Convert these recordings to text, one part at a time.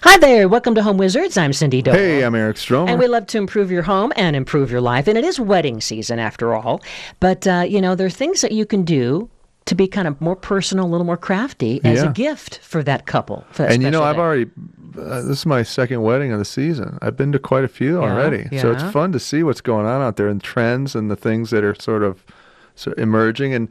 Hi there, welcome to Home Wizards. I'm Cindy Dole. Hey, I'm Eric Stromer. And we love to improve your home and improve your life. And it is wedding season after all. But, there are things that you can do to be kind of more personal, a little more crafty as a gift for that couple. For that and I've day. already, this is my second wedding of the season. I've been to quite a few already. Yeah. So it's fun to see what's going on out there and trends and the things that are sort of emerging. And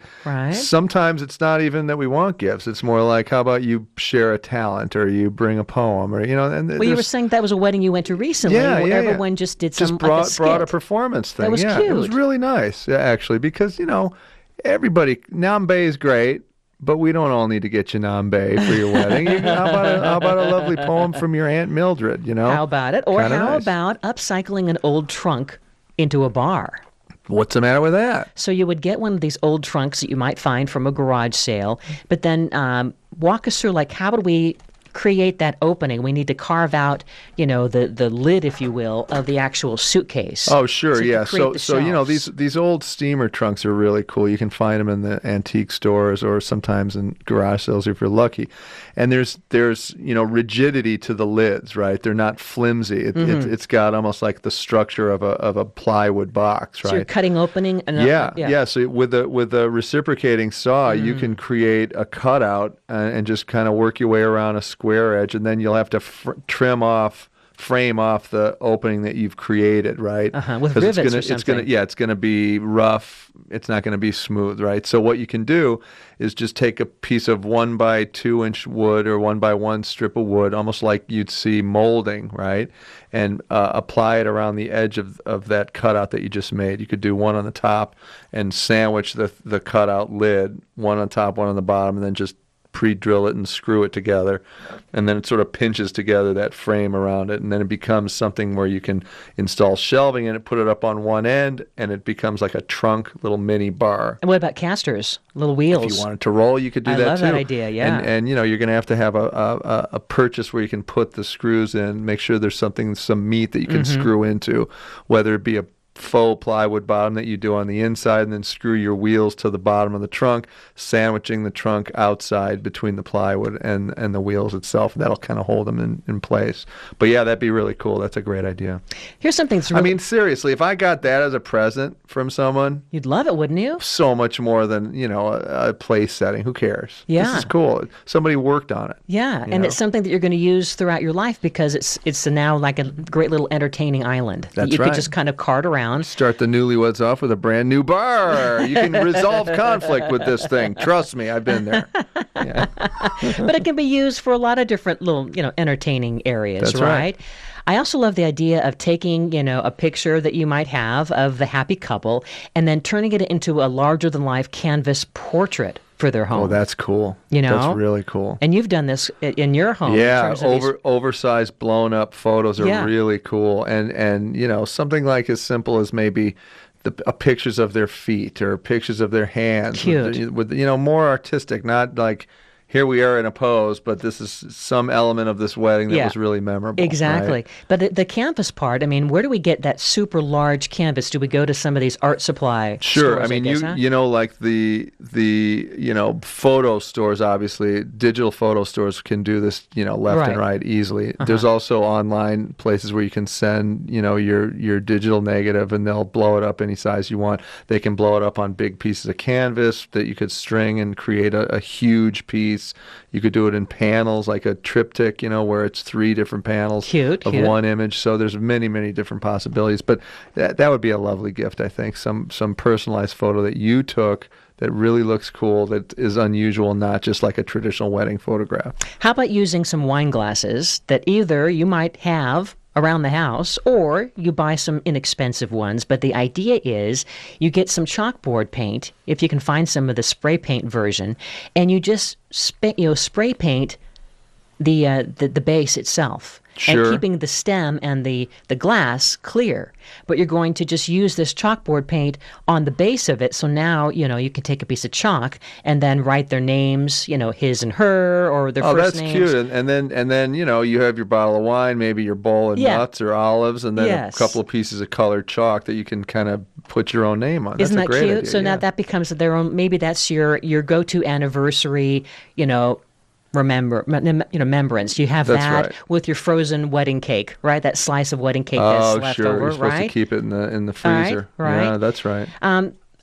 sometimes it's not even that we want gifts. It's more like, how about you share a talent or you bring a poem or, And well, you were saying that was a wedding you went to recently. Everyone just did some brought a performance thing. That was cute. It was really nice, actually, because, everybody, Nambe is great, but we don't all need to get you Nambe for your wedding. How about a lovely poem from your Aunt Mildred, How about it? Or Kinda how nice. about upcycling an old trunk into a bar? What's the matter with that? So you would get one of these old trunks that you might find from a garage sale, but then walk us through, how would we create that opening? We need to carve out, the lid, if you will, of the actual suitcase. Oh, sure, so yeah. So shelves. these old steamer trunks are really cool. You can find them in the antique stores or sometimes in garage sales if you're lucky. And there's rigidity to the lids, right? They're not flimsy. It's got almost like the structure of a plywood box, right? So you're cutting opening. Yeah. So with a reciprocating saw, you can create a cutout and just kind of work your way around a square edge, and then you'll have to frame off the opening that you've created, right? With rivets or something. It's gonna be rough. It's not gonna be smooth, right? So what you can do is just take a piece of 1x2 inch wood or 1x1 strip of wood, almost like you'd see molding, right? And apply it around the edge of that cutout that you just made. You could do one on the top and sandwich the cutout lid, one on top, one on the bottom, and then just pre-drill it and screw it together, and then it sort of pinches together that frame around it, and then it becomes something where you can install shelving in it, put it up on one end, and it becomes like a trunk little mini bar. And what about casters, little wheels? If you wanted to roll, you could do that too. I love that idea, yeah. And you're going to have a purchase where you can put the screws in, make sure there's some meat that you can screw into, whether it be a faux plywood bottom that you do on the inside, and then screw your wheels to the bottom of the trunk, sandwiching the trunk outside between the plywood and the wheels itself. That'll kind of hold them in place. But yeah, that'd be really cool. That's a great idea. Here's something that's really... seriously, if I got that as a present from someone... You'd love it, wouldn't you? So much more than, a place setting. Who cares? Yeah. This is cool. Somebody worked on it. Yeah, and it's something that you're going to use throughout your life because it's now like a great little entertaining island. That's you right. could just kind of cart around. Start the newlyweds off with a brand new bar. You can resolve conflict with this thing. Trust me, I've been there. Yeah. But it can be used for a lot of different little, entertaining areas, That's right. I also love the idea of taking, a picture that you might have of the happy couple and then turning it into a larger-than-life canvas portrait for their home. Oh, that's cool. That's really cool. And you've done this in your home. Yeah, oversized, blown-up photos are really cool. And something like as simple as maybe pictures of their feet or pictures of their hands. Cute. With more artistic, not like... Here we are in a pose, but this is some element of this wedding that was really memorable. Exactly. Right? But the canvas part, where do we get that super large canvas? Do we go to some of these art supply stores? Sure. Like the photo stores, obviously, digital photo stores can do this, left and right easily. There's also online places where you can send, your digital negative and they'll blow it up any size you want. They can blow it up on big pieces of canvas that you could string and create a huge piece. You could do it in panels, like a triptych, where it's 3 different panels of one image. So there's many, many different possibilities. But that would be a lovely gift, I think. Some personalized photo that you took that really looks cool, that is unusual, not just like a traditional wedding photograph. How about using some wine glasses that either you might have around the house, or you buy some inexpensive ones. But the idea is you get some chalkboard paint, if you can find some of the spray paint version, and you just spray paint the base itself. Sure. And keeping the stem and the glass clear. But you're going to just use this chalkboard paint on the base of it. So now, you can take a piece of chalk and then write their names, his and her, or their first names. Oh, that's cute. And then you have your bottle of wine, maybe your bowl of nuts or olives, and then a couple of pieces of colored chalk that you can kind of put your own name on. Isn't that's that a great cute? idea, So now that becomes their own, maybe that's your go-to anniversary, remembrance. You have That's that right. with your frozen wedding cake, right? That slice of wedding cake that's left sure. over, You're supposed right? to keep it in the freezer. Right. Yeah, that's right.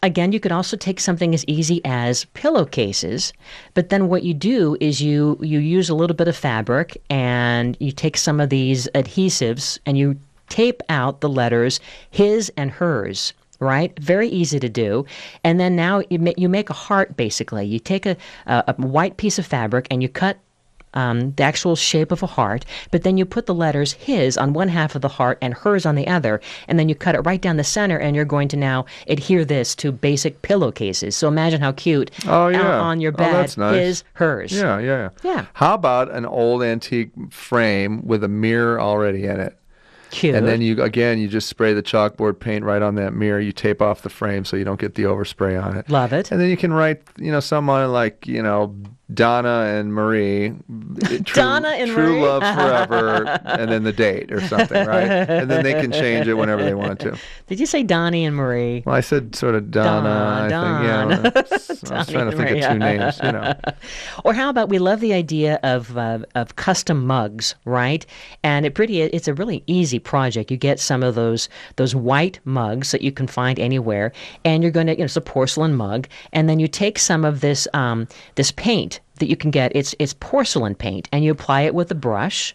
Again, you could also take something as easy as pillowcases, but then what you do is you use a little bit of fabric and you take some of these adhesives and you tape out the letters his and hers. Right? Very easy to do. And then now you make a heart, basically. You take a white piece of fabric and you cut the actual shape of a heart, but then you put the letters his on one half of the heart and hers on the other, and then you cut it right down the center, and you're going to now adhere this to basic pillowcases. So imagine how cute on your bed, that's nice. his, hers. Yeah. Yeah. How about an old antique frame with a mirror already in it? Cute. And then you just spray the chalkboard paint right on that mirror. You tape off the frame so you don't get the overspray on it. Love it. And then you can write, someone like, Donna and Marie, Donna and true Marie. love forever, and then the date or something, right? And then they can change it whenever they want to. Did you say Donnie and Marie? Well, I said sort of Donna. I think, I was trying to think of two names, Or how about we love the idea of custom mugs, right? And it's a really easy project. You get some of those white mugs that you can find anywhere, and you're going to, it's a porcelain mug, and then you take some of this this paint that you can get. It's porcelain paint, and you apply it with a brush,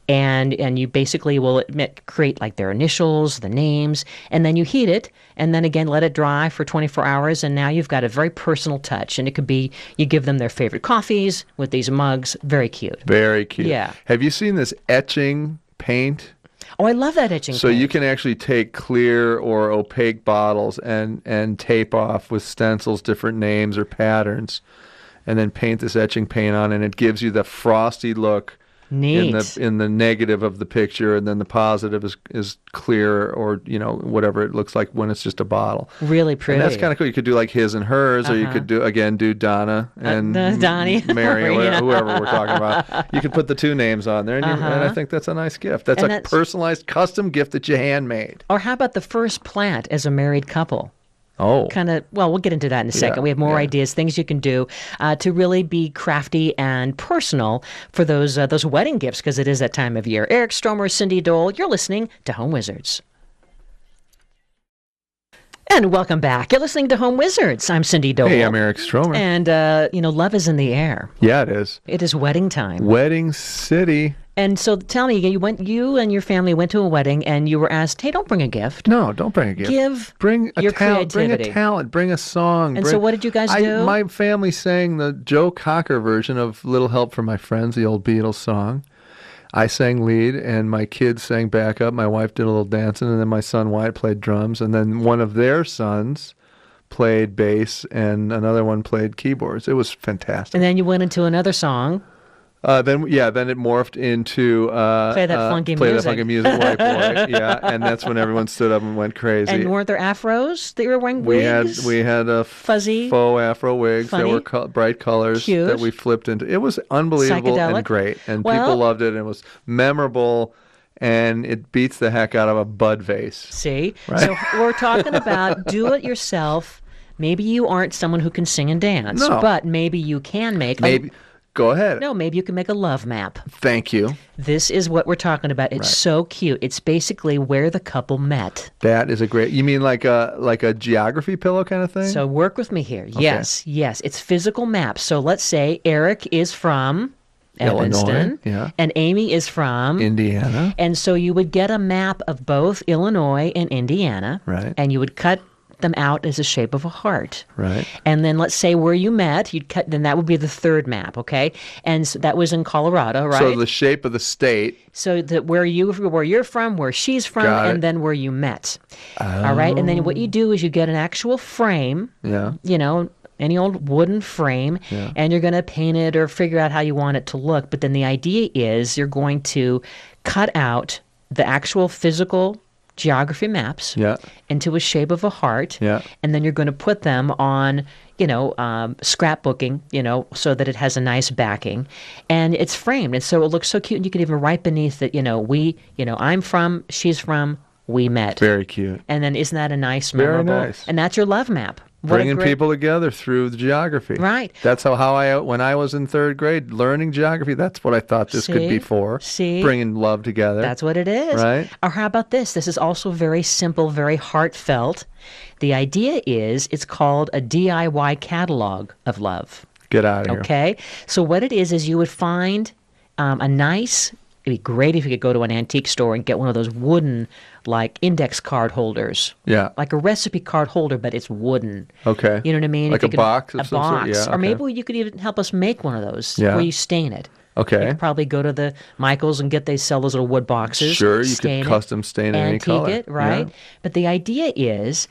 and you basically will create like their initials, the names, and then you heat it, and then again let it dry for 24 hours, and now you've got a very personal touch. And it could be you give them their favorite coffees with these mugs. Very cute. Very cute. Yeah. Have you seen this etching paint? Oh, I love that etching So paint. you can actually take clear or opaque bottles and tape off with stencils different names or patterns, and then paint this etching paint on, and it gives you the frosty look Neat. in the negative of the picture, and then the positive is clear, or whatever it looks like when it's just a bottle. Really pretty. And that's kind of cool. You could do like his and hers, or you could do Donna and Donnie, Mary, or Maria. whoever we're talking about. You could put the two names on there, and I think that's a nice gift. That's a personalized, custom gift that you handmade. Or how about the first plant as a married couple? Oh. We'll get into that in a second. We have more ideas, things you can do to really be crafty and personal for those wedding gifts, because it is that time of year. Eric Stromer, Cindy Dole, you're listening to Home Wizards. And welcome back. You're listening to Home Wizards. I'm Cindy Dole. Hey, I'm Eric Stromer. And, love is in the air. Yeah, it is. It is wedding time. Wedding City. And so tell me, you and your family went to a wedding and you were asked, hey, don't bring a gift. No, don't bring a gift. Bring a your talent. Bring a creativity. talent. Bring a song. And so what did you guys do? My family sang the Joe Cocker version of Little Help from My Friends, the old Beatles song. I sang lead, and my kids sang backup. My wife did a little dancing, and then my son Wyatt played drums, and then one of their sons played bass, and another one played keyboards. It was fantastic. And then you went into another song. Then it morphed into Play that funky music, white boy. Yeah, and that's when everyone stood up and went crazy. And weren't there afros that you were wearing? Wigs? We had a fuzzy faux afro wigs funny, that were bright colors cute, that we flipped into. It was unbelievable psychedelic, and great, and people loved it, and it was memorable. And it beats the heck out of a bud vase. See? Right? So we're talking about do it yourself. Maybe you aren't someone who can sing and dance, but maybe you can make Go ahead. No, maybe you can make a love map. Thank you. This is what we're talking about. It's so cute. It's basically where the couple met. That is you mean like a geography pillow kind of thing? So work with me here. Okay. Yes. It's physical maps. So let's say Eric is from Evanston, Illinois, and Amy is from Indiana. And so you would get a map of both Illinois and Indiana, right? And you would cut them out as a shape of a heart, right? And then let's say where you met, then that would be the third map, okay? And so that was in Colorado, right? So the shape of the state. So that where you're from, where she's from, and then where you met. All right, and then what you do is you get an actual frame. Yeah. Any old wooden frame, and you're going to paint it or figure out how you want it to look. But then the idea is you're going to cut out the actual physical geography maps into a shape of a heart, and then you're going to put them on, scrapbooking, so that it has a nice backing, and it's framed, and so it looks so cute. And you can even write beneath it, I'm from, she's from, we met. Very cute. And then isn't that a nice, memorable? Very nice. And that's your love map. Bringing people together through the geography. Right. That's when I was in third grade, learning geography, that's what I thought this could be for. Bringing love together. That's what it is. Right. Or how about this? This is also very simple, very heartfelt. The idea is it's called a DIY catalog of love. Get out of here. Okay? So what it is you would find a nice... It'd be great if you could go to an antique store and get one of those wooden, like, index card holders. Yeah. Like a recipe card holder, but it's wooden. Okay. You know what I mean? Like a box of a some box. sort? Yeah, okay. Or maybe you could even help us make one of those Yeah. where you stain it. Okay. You could probably go to the Michaels and they sell those little wood boxes. Sure, you could custom stain it any color. Antique it, right? Yeah. But the idea is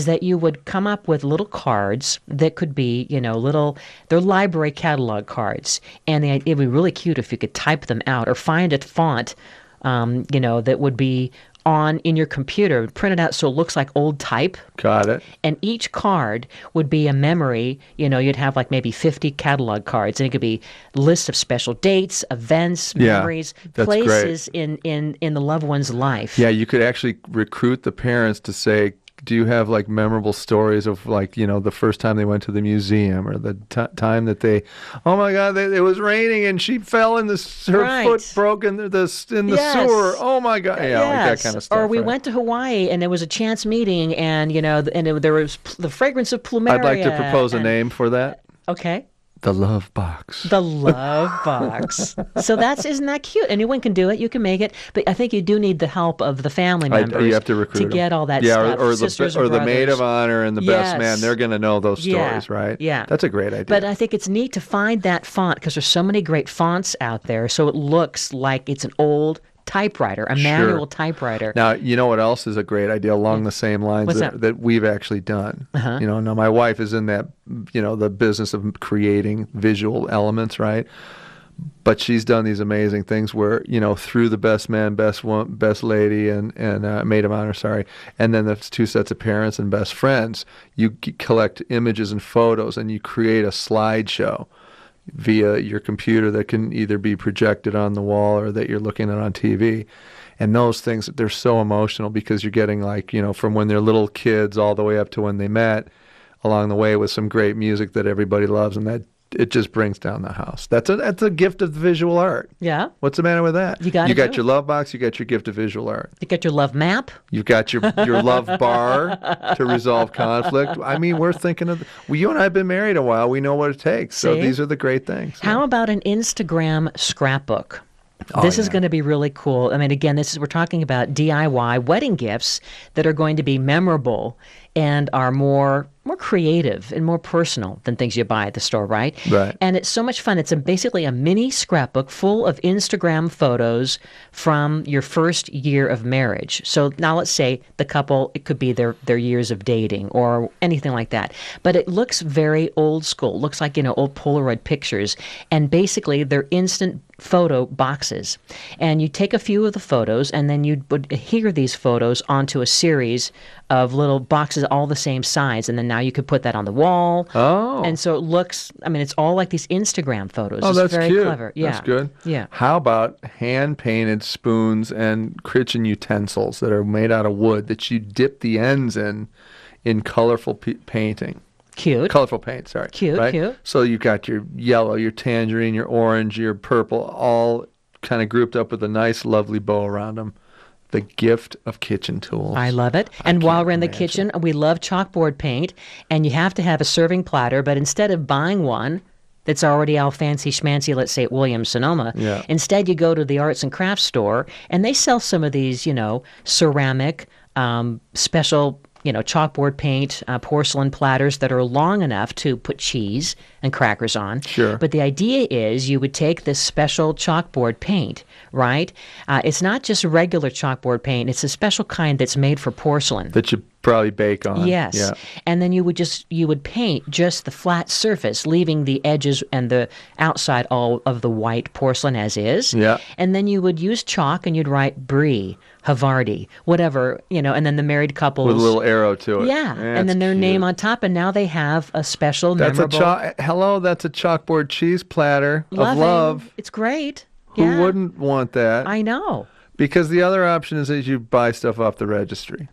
that you would come up with little cards that could be, they're library catalog cards. And it'd be really cute if you could type them out or find a font, that would be in your computer, print it out so it looks like old type. Got it. And each card would be a memory. You'd have like maybe 50 catalog cards, and it could be lists of special dates, events, memories, places in the loved one's life. Yeah, you could actually recruit the parents to say, do you have like memorable stories of like, the first time they went to the museum or the time that oh my God, it was raining and she fell in her foot broke in the sewer. Oh my God. Yeah, like that kind of stuff. Or we went to Hawaii and there was a chance meeting and, there was the fragrance of plumeria. I'd like to propose a name for that. Okay. The Love Box. The Love Box. So isn't that cute? Anyone can do it. You can make it. But I think you do need the help of the family members you have to recruit to get all that stuff. Or the maid of honor and the best man. They're going to know those stories, right? Yeah. That's a great idea. But I think it's neat to find that font because there's so many great fonts out there. So it looks like it's an old typewriter, a manual typewriter. Now, you know what else is a great idea along the same lines that we've actually done? Uh-huh. Now my wife is in that, the business of creating visual elements, right? But she's done these amazing things where, through the best man, best lady, and maid of honor, and then the two sets of parents and best friends, you collect images and photos and you create a slideshow via your computer that can either be projected on the wall or that you're looking at on TV. And those things, they're so emotional because you're getting from when they're little kids all the way up to when they met along the way with some great music that everybody loves, and that it just brings down the house. That's a gift of visual art. Yeah. What's the matter with that? You got your love box, you got your gift of visual art. You got your love map. You've got your love bar to resolve conflict. I mean, we're thinking of... you and I have been married a while. We know what it takes. So these are the great things. How about an Instagram scrapbook? This is going to be really cool. I mean, again, we're talking about DIY wedding gifts that are going to be memorable and are more creative and more personal than things you buy at the store, right? Right. And it's so much fun. It's basically a mini scrapbook full of Instagram photos from your first year of marriage. So now let's say the couple, it could be their years of dating or anything like that. But it looks very old school. It looks like, old Polaroid pictures. And basically they're instant photo boxes. And you take a few of the photos and then you would adhere these photos onto a series of little boxes all the same size, and then now you could put that on the wall. Oh. And so it looks, it's all like these Instagram photos. Oh, it's that's very cute. Clever. Yeah. That's good. Yeah. How about hand-painted spoons and kitchen utensils that are made out of wood that you dip the ends in colorful painting? Cute. Colorful paint, sorry. Cute, right? cute. So you've got your yellow, your tangerine, your orange, your purple, all kind of grouped up with a nice, lovely bow around them. The gift of kitchen tools. I love it. And while we're in the kitchen, we love chalkboard paint, and you have to have a serving platter, but instead of buying one that's already all fancy schmancy, let's say at Williams-Sonoma, instead you go to the arts and crafts store, and they sell some of these, ceramic, special chalkboard paint, porcelain platters that are long enough to put cheese and crackers on. Sure. But the idea is you would take this special chalkboard paint, right? It's not just regular chalkboard paint. It's a special kind that's made for porcelain. That you probably bake on. Yes. Yeah. And then you would paint just the flat surface, leaving the edges and the outside all of the white porcelain as is. Yeah. And then you would use chalk and you'd write Brie, Havarti, whatever, and then the married couples. With a little arrow to it. Yeah. And then their name on top, and now they have a special memorable. That's a chalkboard cheese platter of Loving. love. It's great. Who wouldn't want that? I know. Because the other option is that you buy stuff off the registry.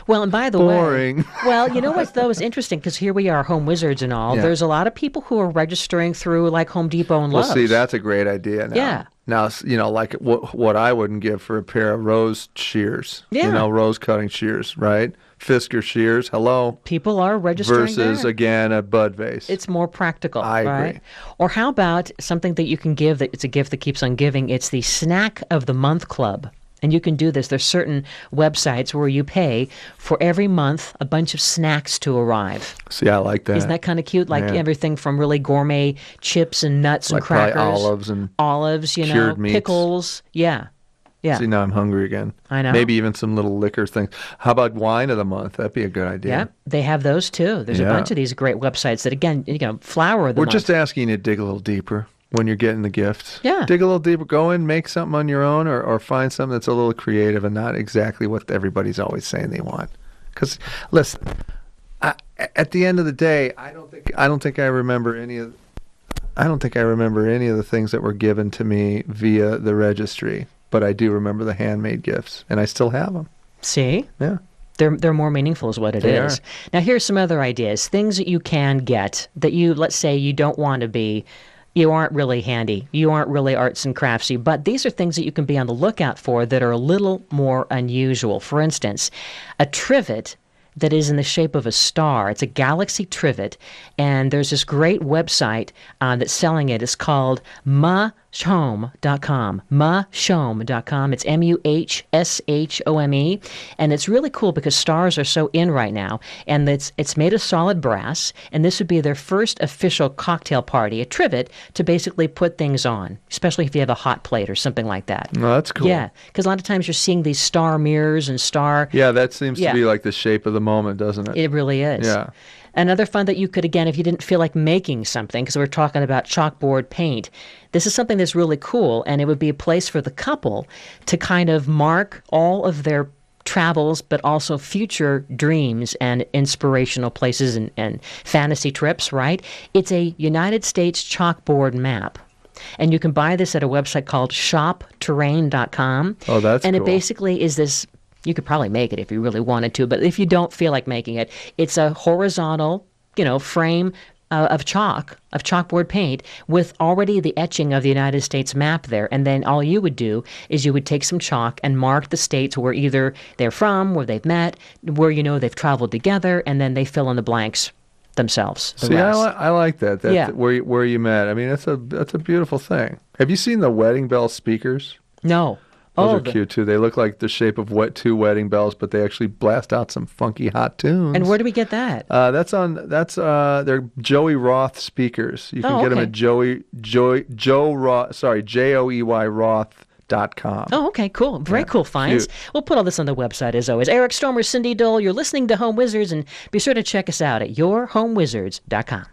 Well, and by the Boring. way, well, you know what, though, is interesting, because here we are, home wizards and all. Yeah. There's a lot of people who are registering through, like, Home Depot and Well, Lowe's. see, that's a great idea now. Yeah. Now, like what I wouldn't give for a pair of rose shears. Yeah. Rose cutting shears, right? Fisker shears, hello. People are registering Versus, there. again, a bud vase. It's more practical, I right? agree. Or how about something that you can give that it's a gift that keeps on giving? It's the Snack of the Month Club. And you can do this. There's certain websites where you pay for every month a bunch of snacks to arrive. See, I like that. Isn't that kind of cute? Like Yeah. everything from really gourmet chips and nuts and Like probably crackers. olives, you know, cured meats. pickles. Yeah. Yeah. See, now I'm hungry again. I know. Maybe even some little liquor things. How about wine of the month? That'd be a good idea. Yeah, they have those too. There's a Yeah. bunch of these great websites that, again, flower of the We're month. just asking you to dig a little deeper when you're getting the gift. Yeah. Dig a little deeper. Go in, make something on your own, or find something that's a little creative and not exactly what everybody's always saying they want. Because, listen, at the end of the day, I don't think I remember any of the things that were given to me via the registry, but I do remember the handmade gifts, and I still have them. See? Yeah. They're more meaningful is what it They is. are. Now, here's some other ideas. Things that you can get that let's say you don't want to be, you aren't really handy, you aren't really arts and craftsy, but these are things that you can be on the lookout for that are a little more unusual. For instance, a trivet that is in the shape of a star. It's a galaxy trivet, and there's this great website that's selling it. It's called muhshome.com. Muhshome.com. It's MUHSHOME, and it's really cool because stars are so in right now, and it's made of solid brass, and this would be their first official cocktail party, a trivet to basically put things on, especially if you have a hot plate or something like that. No, that's cool. Yeah, because a lot of times you're seeing these star mirrors and star. Yeah, that seems Yeah. to be like the shape of the moment, doesn't it? It really is. Yeah. Another fun that you could, again, if you didn't feel like making something, because we're talking about chalkboard paint, this is something that's really cool, and it would be a place for the couple to kind of mark all of their travels, but also future dreams and inspirational places and fantasy trips, right? It's a United States chalkboard map. And you can buy this at a website called shopterrain.com. Oh, that's And cool. it basically is this. You could probably make it if you really wanted to, but if you don't feel like making it, it's a horizontal, frame of chalkboard paint with already the etching of the United States map there. And then all you would do is you would take some chalk and mark the states where either they're from, where they've met, where they've traveled together, and then they fill in the blanks themselves. the See, rest. I like that. That's Yeah. where you met. I mean, that's a beautiful thing. Have you seen the wedding bell speakers? No. Those are cute too. They look like the shape of two wedding bells, but they actually blast out some funky hot tunes. And where do we get that? They're Joey Roth speakers. You can get them okay. at Joey Roth.com. Oh, okay, cool. Very cool finds. cute. We'll put all this on the website as always. Eric Stromer, Cindy Dole, you're listening to Home Wizards, and be sure to check us out at yourhomewizards.com.